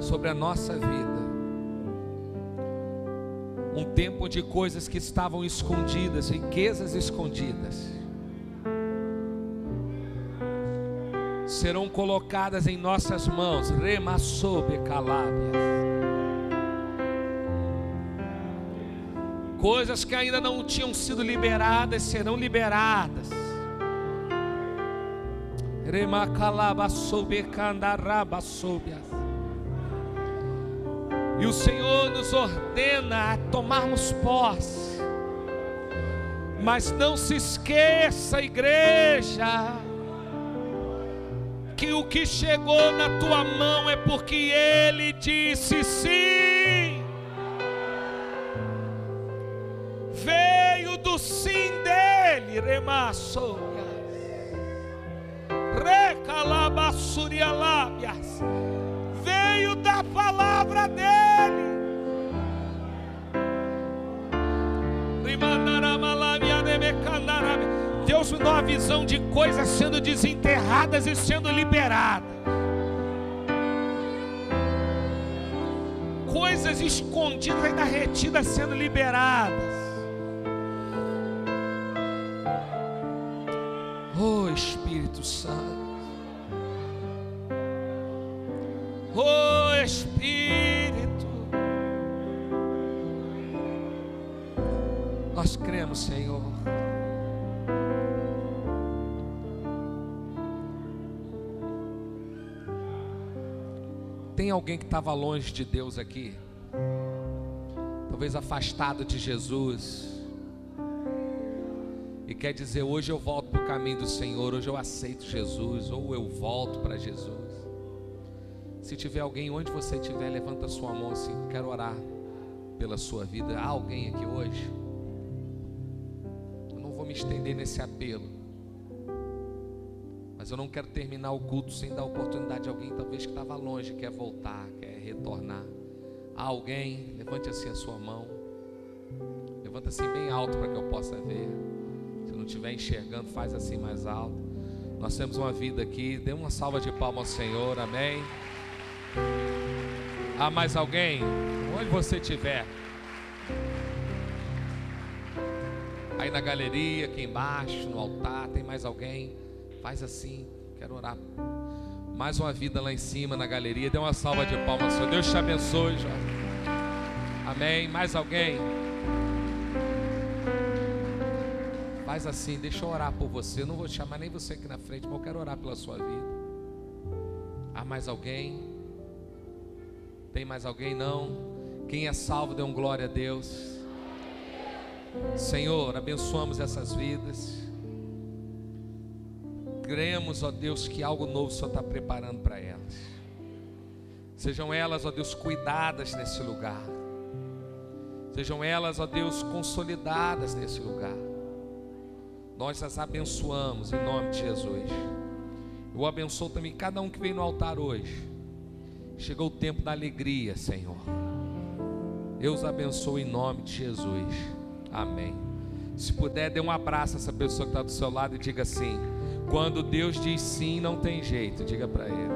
sobre a nossa vida, um tempo onde coisas que estavam escondidas, riquezas escondidas, serão colocadas em nossas mãos. Remassobe calábias. Coisas que ainda não tinham sido liberadas serão liberadas. Remacalabasobe candarabasobias. E o Senhor nos ordena a tomarmos posse. Mas não se esqueça, igreja, que o que chegou na tua mão é porque Ele disse sim. Veio do sim dele, remassorias, recalabassurialábias, veio da palavra dele. Deus me dá uma visão de coisas sendo desenterradas e sendo liberadas. Coisas escondidas ainda retidas sendo liberadas. Oh Espírito Santo. Oh Espírito. Nós cremos, Senhor. Tem alguém que estava longe de Deus aqui? Talvez afastado de Jesus. E quer dizer, hoje eu volto para o caminho do Senhor. Hoje eu aceito Jesus. Ou eu volto para Jesus. Se tiver alguém, onde você estiver, levanta a sua mão assim. Quero orar pela sua vida. Há alguém aqui hoje? Eu não vou me estender nesse apelo. Mas eu não quero terminar o culto sem dar oportunidade a alguém, talvez que estava longe, quer voltar, quer retornar. Há alguém? Levante assim a sua mão. Levanta assim bem alto para que eu possa ver. Se não estiver enxergando, faz assim mais alto. Nós temos uma vida aqui. Dê uma salva de palmas ao Senhor, amém. Há mais alguém? Onde você estiver. Aí na galeria, aqui embaixo, no altar, tem mais alguém? Faz assim, quero orar. Mais uma vida lá em cima na galeria. Dê uma salva de palmas, Senhor. Deus te abençoe, Jorge. Amém. Mais alguém? Faz assim, deixa eu orar por você. Eu não vou chamar nem você aqui na frente, mas eu quero orar pela sua vida. Há mais alguém? Tem mais alguém? Não? Quem é salvo, dê um glória a Deus. Senhor, abençoamos essas vidas. Cremos, ó Deus, que algo novo o Senhor está preparando para elas. Sejam elas, ó Deus, cuidadas nesse lugar. Sejam elas, ó Deus, consolidadas nesse lugar. Nós as abençoamos em nome de Jesus. Eu abençoo também cada um que veio no altar hoje. Chegou o tempo da alegria, Senhor. Eu os abençoo em nome de Jesus. Amém. Se puder, dê um abraço a essa pessoa que está do seu lado e diga assim: quando Deus diz sim, não tem jeito. Diga para ele.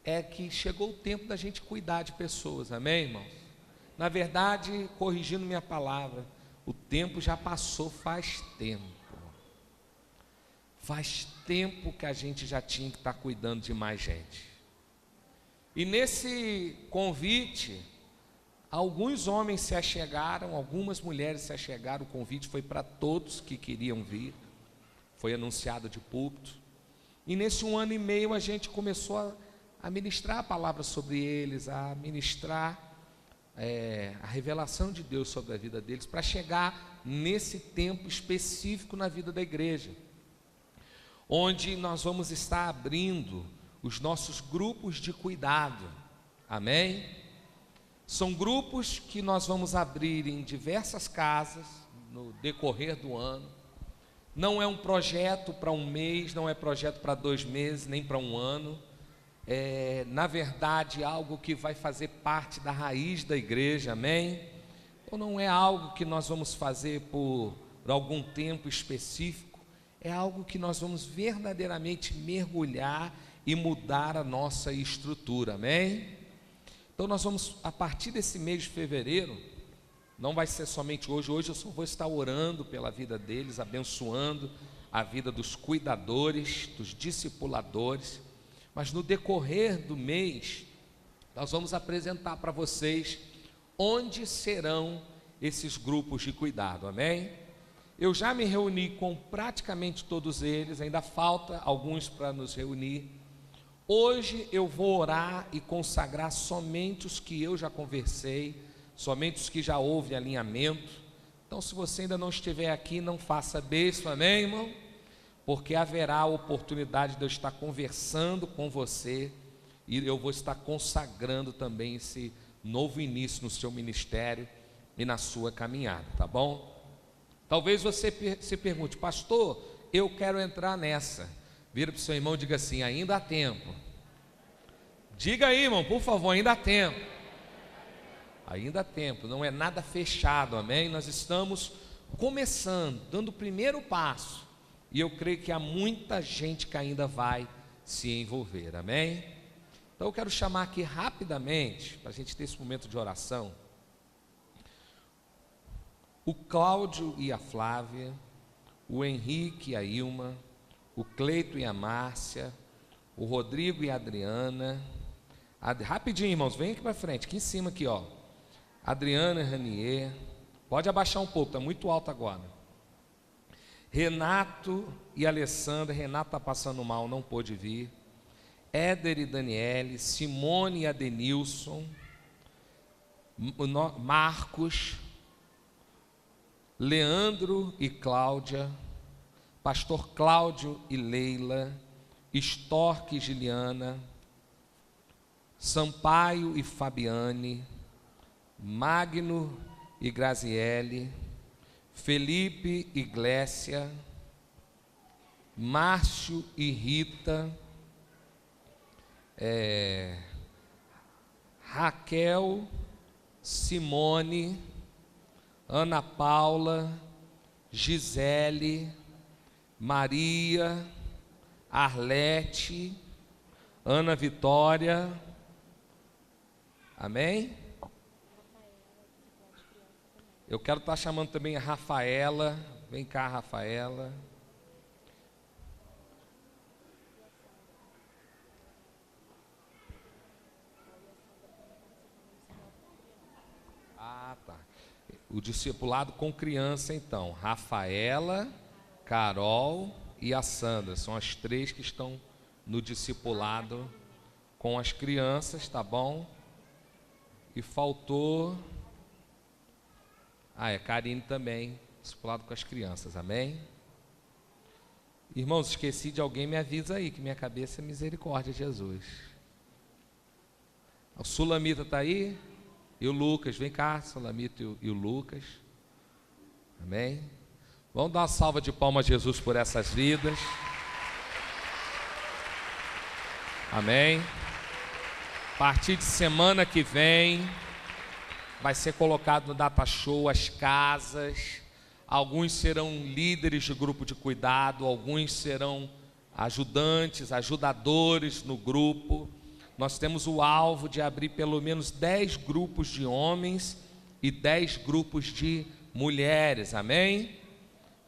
É que chegou o tempo da gente cuidar de pessoas, amém, irmãos? Na verdade, corrigindo minha palavra, o tempo já passou faz tempo. Faz tempo que a gente já tinha que estar cuidando de mais gente. E nesse convite, alguns homens se achegaram, algumas mulheres se achegaram. O convite foi para todos que queriam vir. Foi anunciado de púlpito. E nesse 1 ano e meio a gente começou a ministrar a palavra sobre eles, a ministrar a revelação de Deus sobre a vida deles, para chegar nesse tempo específico na vida da igreja, onde nós vamos estar abrindo os nossos grupos de cuidado, amém? São grupos que nós vamos abrir em diversas casas no decorrer do ano. Não é um projeto para um mês, não é projeto para 2 meses, nem para um ano. É, na verdade, algo que vai fazer parte da raiz da igreja, amém? Então não é algo que nós vamos fazer por algum tempo específico. É algo que nós vamos verdadeiramente mergulhar e mudar a nossa estrutura, amém? Então nós vamos, a partir desse mês de fevereiro, não vai ser somente hoje eu só vou estar orando pela vida deles, abençoando a vida dos cuidadores, dos discipuladores, mas no decorrer do mês, nós vamos apresentar para vocês onde serão esses grupos de cuidado, amém? Eu já me reuni com praticamente todos eles, ainda falta alguns para nos reunir. Hoje eu vou orar e consagrar somente os que eu já conversei, somente os que já houve alinhamento. Então, se você ainda não estiver aqui, não faça beijo, amém, irmão? Porque haverá a oportunidade de eu estar conversando com você e eu vou estar consagrando também esse novo início no seu ministério e na sua caminhada, tá bom? Talvez você se pergunte, pastor, eu quero entrar nessa. Vira para o seu irmão e diga assim, ainda há tempo. Diga aí, irmão, por favor, ainda há tempo. Ainda há tempo, não é nada fechado, amém? Nós estamos começando, dando o primeiro passo. E eu creio que há muita gente que ainda vai se envolver, amém? Então eu quero chamar aqui rapidamente, para a gente ter esse momento de oração, o Cláudio e a Flávia, o Henrique e a Ilma, o Cleito e a Márcia, o Rodrigo e a Adriana. Rapidinho, irmãos, vem aqui para frente, aqui em cima aqui, ó. Adriana e Ranier, pode abaixar um pouco, está muito alto agora. Renato e Alessandra, Renato está passando mal, não pôde vir. Éder e Daniele, Simone e Adenilson, Marcos, Leandro e Cláudia, Pastor Cláudio e Leila, Stork e Giliana, Sampaio e Fabiane, Magno e Graziele, Felipe e Glécia, Márcio e Rita, Raquel, Simone, Ana Paula, Gisele, Maria, Arlete, Ana Vitória, amém? Eu quero estar chamando também a Rafaela, vem cá, Rafaela. Ah, tá. O discipulado com criança, então, Rafaela, Carol e a Sandra, são as três que estão no discipulado com as crianças, tá bom? E faltou... Karine também, discipulado com as crianças, amém? Irmãos, esqueci de alguém, me avisa aí, que minha cabeça é misericórdia, Jesus. O Sulamita está aí? E o Lucas, vem cá, Sulamita e o Lucas, amém? Vamos dar uma salva de palmas a Jesus por essas vidas, amém? A partir de semana que vem... vai ser colocado no Data Show as casas, alguns serão líderes de grupo de cuidado, alguns serão ajudantes, ajudadores no grupo. Nós temos o alvo de abrir pelo menos 10 grupos de homens e 10 grupos de mulheres, amém?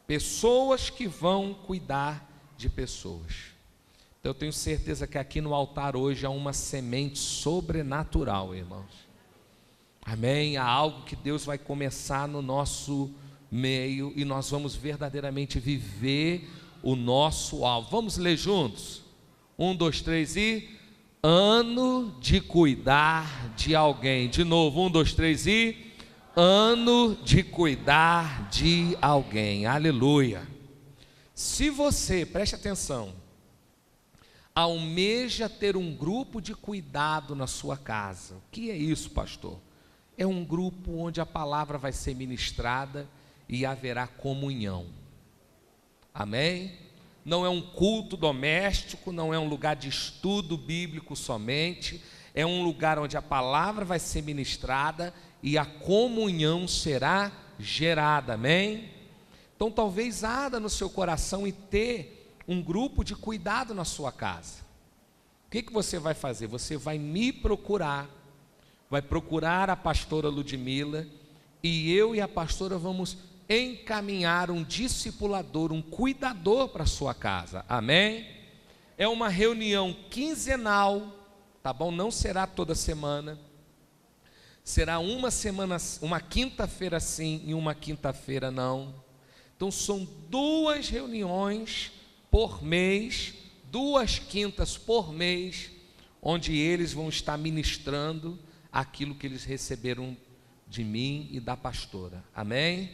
Pessoas que vão cuidar de pessoas. Então eu tenho certeza que aqui no altar hoje há uma semente sobrenatural, irmãos. Amém? Há algo que Deus vai começar no nosso meio e nós vamos verdadeiramente viver o nosso alvo. Vamos ler juntos? 1, 2, 3 e... ano de cuidar de alguém. De novo, 1, 2, 3 e... ano de cuidar de alguém. Aleluia. Se você, preste atenção, almeja ter um grupo de cuidado na sua casa. O que é isso, pastor? É um grupo onde a palavra vai ser ministrada e haverá comunhão. Amém? Não é um culto doméstico, não é um lugar de estudo bíblico somente, é um lugar onde a palavra vai ser ministrada e a comunhão será gerada, amém? Então talvez arda no seu coração e ter um grupo de cuidado na sua casa. O que você vai fazer? Você vai me procurar, vai procurar a pastora Ludmila e eu e a pastora vamos encaminhar um discipulador, um cuidador para a sua casa, amém? É uma reunião quinzenal, tá bom? Não será toda semana, será uma semana, uma quinta-feira sim e uma quinta-feira não. Então são 2 reuniões por mês, 2 quintas por mês, onde eles vão estar ministrando aquilo que eles receberam de mim e da pastora, amém?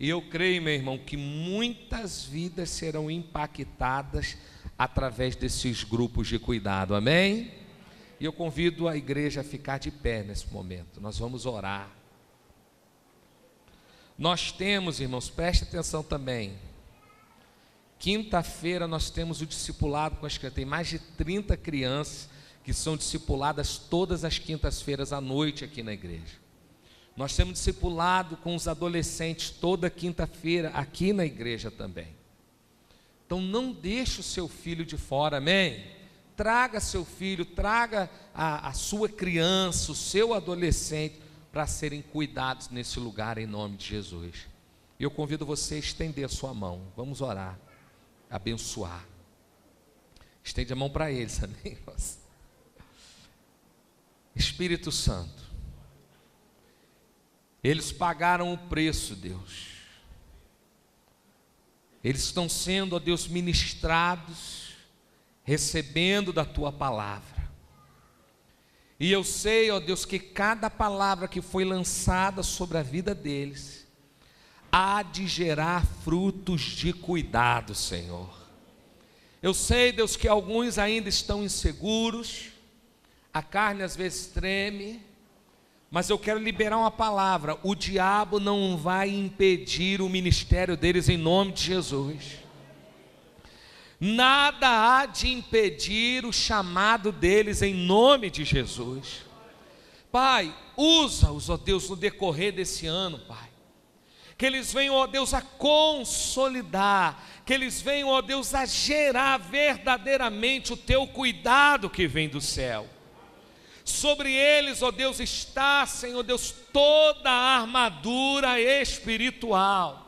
E eu creio, meu irmão, que muitas vidas serão impactadas através desses grupos de cuidado, amém? E eu convido a igreja a ficar de pé nesse momento, nós vamos orar. Nós temos, irmãos, preste atenção também, quinta-feira nós temos o discipulado com as crianças, tem mais de 30 crianças que são discipuladas todas as quintas-feiras à noite aqui na igreja. Nós temos discipulado com os adolescentes toda quinta-feira aqui na igreja também. Então não deixe o seu filho de fora, amém? Traga seu filho, traga a sua criança, o seu adolescente, para serem cuidados nesse lugar em nome de Jesus. Eu convido você a estender a sua mão, vamos orar, abençoar. Estende a mão para eles, amém? Espírito Santo, eles pagaram o preço, Deus. Eles estão sendo, ó Deus, ministrados, recebendo da Tua palavra. E eu sei, ó Deus, que cada palavra que foi lançada sobre a vida deles, há de gerar frutos de cuidado, Senhor. Eu sei, Deus, que alguns ainda estão inseguros, a carne às vezes treme, mas eu quero liberar uma palavra: o diabo não vai impedir o ministério deles em nome de Jesus. Nada há de impedir o chamado deles em nome de Jesus. Pai, usa-os, ó Deus, no decorrer desse ano, Pai. Que eles venham, ó Deus, a consolidar, que eles venham, ó Deus, a gerar verdadeiramente o Teu cuidado que vem do céu. Sobre eles, ó Deus, está, Senhor Deus, toda a armadura espiritual.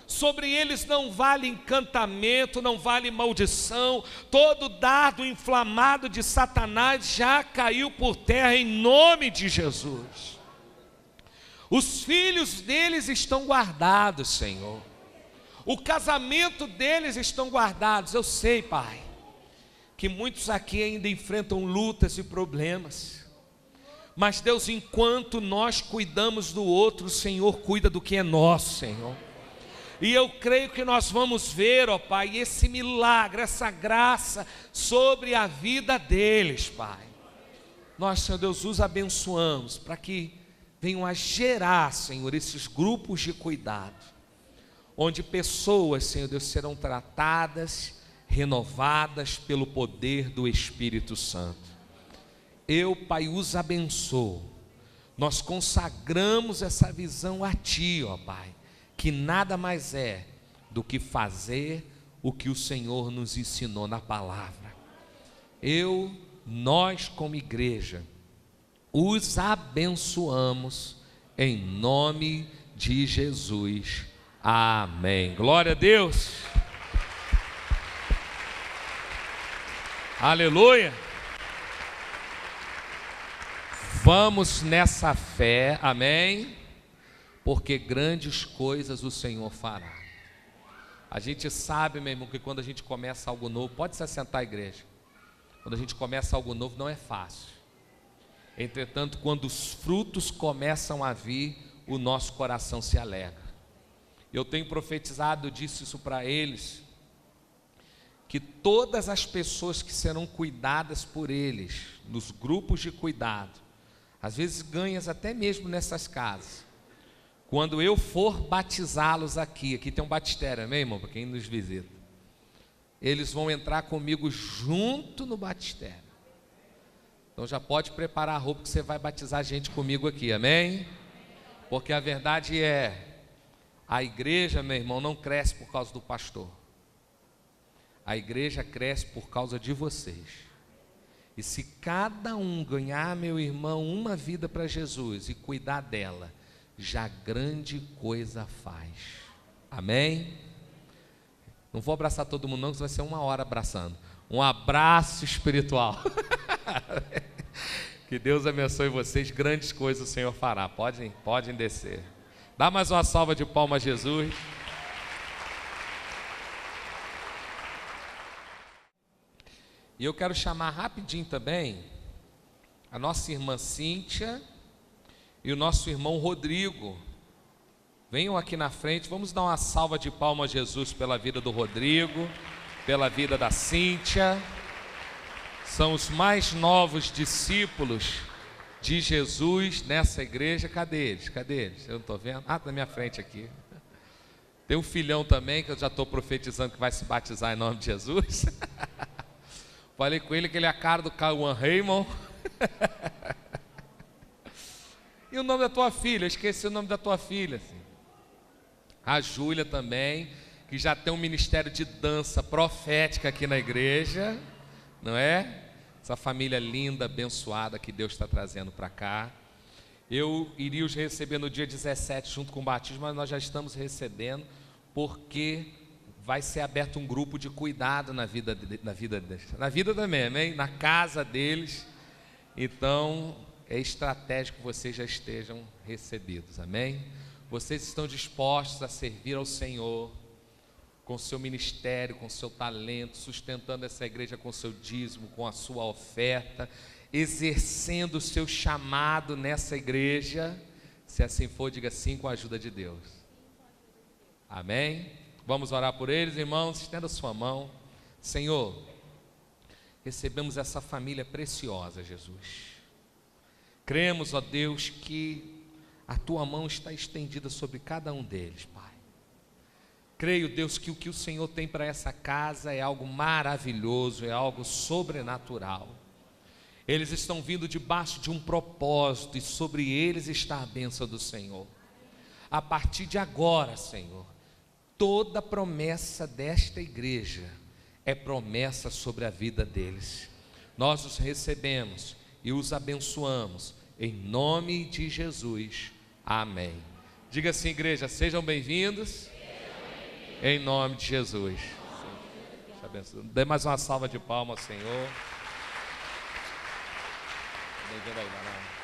Sobre eles não vale encantamento, não vale maldição, todo dardo inflamado de Satanás já caiu por terra em nome de Jesus. Os filhos deles estão guardados, Senhor. O casamento deles estão guardados. Eu sei, Pai, que muitos aqui ainda enfrentam lutas e problemas, mas Deus, enquanto nós cuidamos do outro, o Senhor cuida do que é nosso, Senhor. E eu creio que nós vamos ver, ó Pai, esse milagre, essa graça sobre a vida deles, Pai. Nós, Senhor Deus, os abençoamos para que venham a gerar, Senhor, esses grupos de cuidado, onde pessoas, Senhor Deus, serão tratadas, renovadas pelo poder do Espírito Santo. Eu, Pai, os abençoo. Nós consagramos essa visão a Ti, ó Pai, que nada mais é do que fazer o que o Senhor nos ensinou na palavra. Nós como igreja, os abençoamos em nome de Jesus. Amém. Glória a Deus. Aleluia. Vamos nessa fé, amém? Porque grandes coisas o Senhor fará. A gente sabe, meu irmão, que quando a gente começa algo novo, pode se assentar, igreja. Quando a gente começa algo novo não é fácil. Entretanto, quando os frutos começam a vir, o nosso coração se alegra. Eu tenho profetizado, eu disse isso para eles, que todas as pessoas que serão cuidadas por eles, nos grupos de cuidado, às vezes ganhas até mesmo nessas casas, quando eu for batizá-los aqui tem um batistério, amém, irmão, para quem nos visita, eles vão entrar comigo junto no batistério. Então já pode preparar a roupa que você vai batizar gente comigo aqui, amém? Porque a verdade é, a igreja, meu irmão, não cresce por causa do pastor. A igreja cresce por causa de vocês. E se cada um ganhar, meu irmão, uma vida para Jesus e cuidar dela, já grande coisa faz. Amém? Não vou abraçar todo mundo não, que vai ser 1 hora abraçando. Um abraço espiritual. Que Deus abençoe vocês, grandes coisas o Senhor fará. Podem descer. Dá mais uma salva de palmas a Jesus. E eu quero chamar rapidinho também a nossa irmã Cíntia e o nosso irmão Rodrigo. Venham aqui na frente, vamos dar uma salva de palmas a Jesus pela vida do Rodrigo, pela vida da Cíntia. São os mais novos discípulos de Jesus nessa igreja. Cadê eles? Eu não estou vendo. Ah, está na minha frente aqui. Tem um filhão também que eu já estou profetizando que vai se batizar em nome de Jesus. Falei com ele que ele é a cara do Cauã Raymond. E o nome da tua filha? Eu esqueci o nome da tua filha. Assim. A Júlia também, que já tem um ministério de dança profética aqui na igreja. Não é? Essa família linda, abençoada que Deus está trazendo para cá. Eu iria os receber no dia 17 junto com o batismo, mas nós já estamos recebendo porque vai ser aberto um grupo de cuidado na vida deles. Na vida também, amém? Na casa deles. Então, é estratégico que vocês já estejam recebidos, amém? Vocês estão dispostos a servir ao Senhor com o seu ministério, com o seu talento, sustentando essa igreja com o seu dízimo, com a sua oferta, exercendo o seu chamado nessa igreja. Se assim for, diga sim, com a ajuda de Deus. Amém? Vamos orar por eles, irmãos. Estenda sua mão. Senhor, recebemos essa família preciosa, Jesus. Cremos, ó Deus, que a tua mão está estendida sobre cada um deles, Pai. Creio, Deus, que o que o Senhor tem para essa casa é algo maravilhoso, é algo sobrenatural. Eles estão vindo debaixo de um propósito e sobre eles está a bênção do Senhor. A partir de agora, Senhor, toda promessa desta igreja é promessa sobre a vida deles. Nós os recebemos e os abençoamos em nome de Jesus. Amém. Diga assim, igreja, sejam bem-vindos. Em nome de Jesus. Te abençoe. Dê mais uma salva de palmas ao Senhor. Bem-vindo aí, galera.